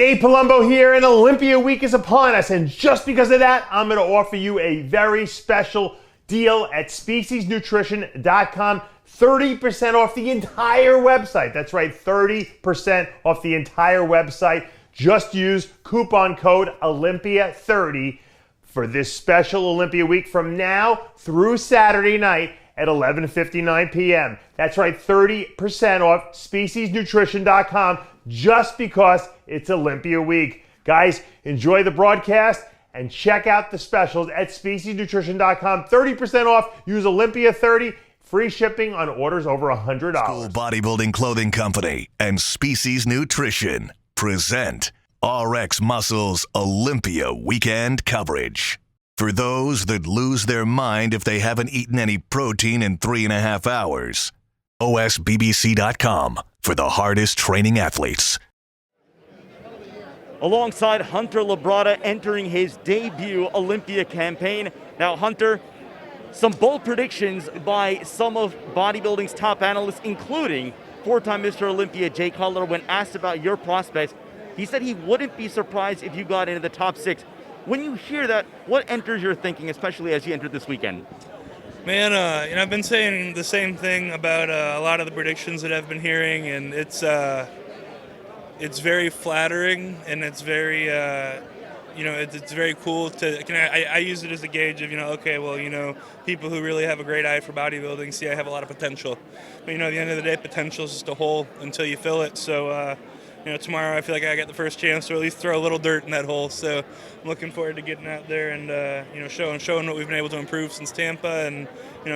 Dave Palumbo here, and Olympia week is upon us, and just because of that, I'm going to offer you a very special deal at speciesnutrition.com. 30% off the entire website. That's right, 30% off the entire website. Just use coupon code Olympia30 for this special Olympia week from now through Saturday night at 11:59 p.m. That's right, 30% off speciesnutrition.com just because it's Olympia week. Guys, enjoy the broadcast and check out the specials at speciesnutrition.com. 30% off. Use Olympia30. Free shipping on orders over $100. School Bodybuilding Clothing Company and Species Nutrition present RXMuscle's Olympia weekend coverage. For those that lose their mind if they haven't eaten any protein in 3.5 hours, OSBBC.com for the hardest training athletes. Alongside Hunter Labrada entering his debut Olympia campaign. Now, Hunter, some bold predictions by some of bodybuilding's top analysts, including four-time Mr. Olympia Jay Cutler. When asked about your prospects, he said he wouldn't be surprised if you got into the top 6. When you hear that, what enters your thinking, especially as you entered this weekend? Man, I've been saying the same thing about a lot of the predictions that I've been hearing, and it's very flattering, and it's very, it's very cool to. I use it as a gauge of, okay, well, people who really have a great eye for bodybuilding see I have a lot of potential. But at the end of the day, potential is just a hole until you fill it. So, tomorrow I feel like I got the first chance to at least throw a little dirt in that hole. So I'm looking forward to getting out there and showing what we've been able to improve since Tampa, and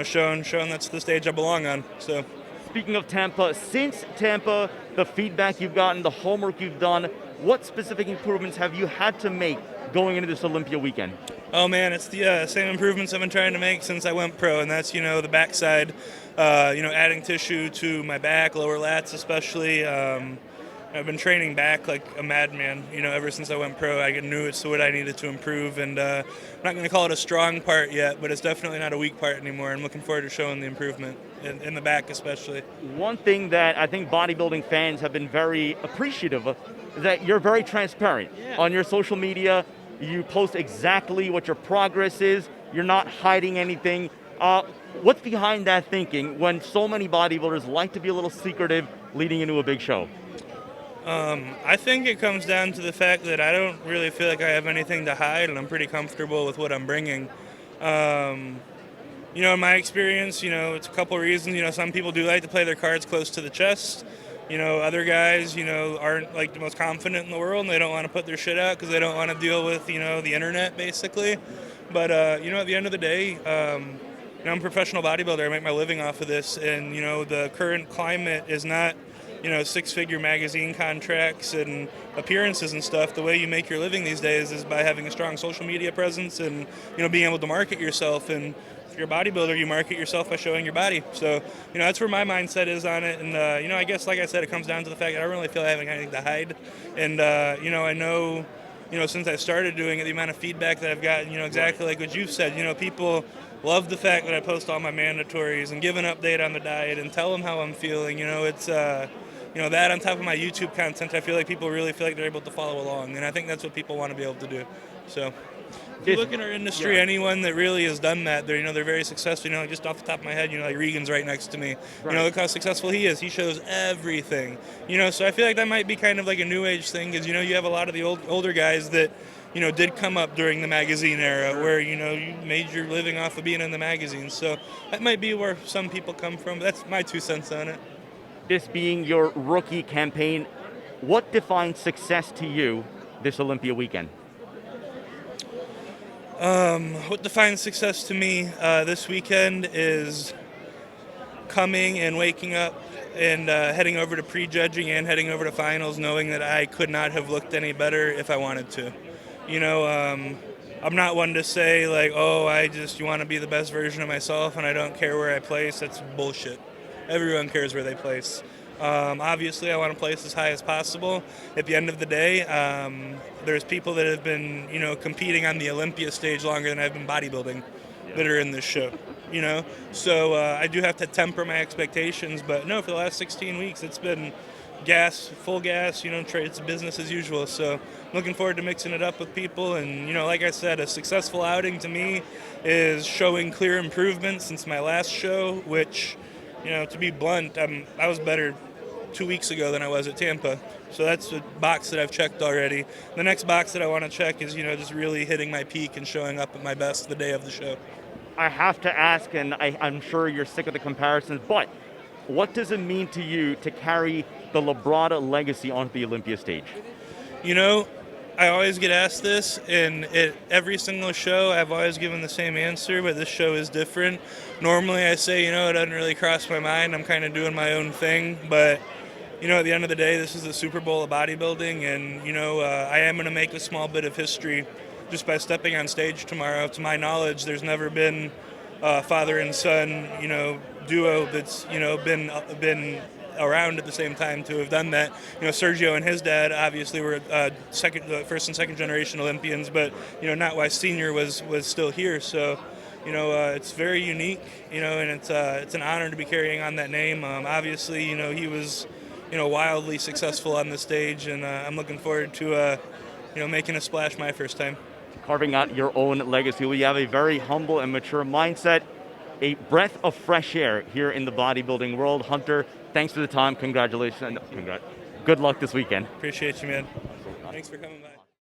showing that's the stage I belong on. So. Speaking of Tampa, since Tampa, the feedback you've gotten, the homework you've done, what specific improvements have you had to make going into this Olympia weekend? Oh man, it's the same improvements I've been trying to make since I went pro, and that's the backside, adding tissue to my back, lower lats especially. I've been training back like a madman, ever since I went pro. I knew it's what I needed to improve, and I'm not going to call it a strong part yet, but it's definitely not a weak part anymore. I'm looking forward to showing the improvement in the back especially. One thing that I think bodybuilding fans have been very appreciative of is that you're very transparent. Yeah. On your social media. You post exactly what your progress is. You're not hiding anything. What's behind that thinking when so many bodybuilders like to be a little secretive leading into a big show? I think it comes down to the fact that I don't really feel like I have anything to hide, and I'm pretty comfortable with what I'm bringing. In my experience, it's a couple reasons. Some people do like to play their cards close to the chest. Other guys, aren't like the most confident in the world, and they don't want to put their shit out because they don't want to deal with, the internet, basically. But, at the end of the day, I'm a professional bodybuilder. I make my living off of this, and, the current climate is not, six-figure magazine contracts and appearances and stuff. The way you make your living these days is by having a strong social media presence and, being able to market yourself. And if you're a bodybuilder, you market yourself by showing your body. So, that's where my mindset is on it. And, I guess, like I said, it comes down to the fact that I don't really feel I have anything to hide. And, I know, since I started doing it, the amount of feedback that I've gotten, exactly like what you've said, people love the fact that I post all my mandatories and give an update on the diet and tell them how I'm feeling. It's, that on top of my YouTube content, I feel like people really feel like they're able to follow along. And I think that's what people want to be able to do. So if you look in our industry, anyone that really has done that, they're very successful. Just off the top of my head, like Regan's right next to me. Right. Look how successful he is. He shows everything. So I feel like that might be kind of like a new age thing, because you have a lot of the older guys that did come up during the magazine era, where you made your living off of being in the magazines. So that might be where some people come from. That's my 2 cents on it. This being your rookie campaign, what defines success to you this Olympia weekend? What defines success to me this weekend is coming and waking up and heading over to prejudging and heading over to finals, knowing that I could not have looked any better if I wanted to. I'm not one to say like, you want to be the best version of myself and I don't care where I place. That's bullshit. Everyone cares where they place. Obviously, I want to place as high as possible. At the end of the day, there's people that have been, competing on the Olympia stage longer than I've been bodybuilding that are in this show, So I do have to temper my expectations. But no, for the last 16 weeks, it's been, full gas, it's business as usual. So I'm looking forward to mixing it up with people. And, like I said, a successful outing to me is showing clear improvement since my last show, which, to be blunt, I was better 2 weeks ago than I was at Tampa. So that's a box that I've checked already. The next box that I want to check is, just really hitting my peak and showing up at my best the day of the show. I have to ask, and I'm sure you're sick of the comparisons, but what does it mean to you to carry the Labrada legacy onto the Olympia stage? I always get asked this, and at every single show I've always given the same answer, but this show is different. Normally I say, it doesn't really cross my mind. I'm kind of doing my own thing, but at the end of the day, this is the Super Bowl of bodybuilding, and I am going to make a small bit of history just by stepping on stage tomorrow. To my knowledge, there's never been a father and son, duo that's been around at the same time to have done that. Sergio and his dad obviously were first and second generation Olympians, but not why Senior was still here. So it's very unique, and it's an honor to be carrying on that name. Obviously, he was wildly successful on the stage, and I'm looking forward to making a splash my first time. Carving out your own legacy. We have a very humble and mature mindset, a breath of fresh air here in the bodybuilding world. Hunter, thanks for the time. Congratulations. Good luck this weekend. Appreciate you, man. Thanks for coming by.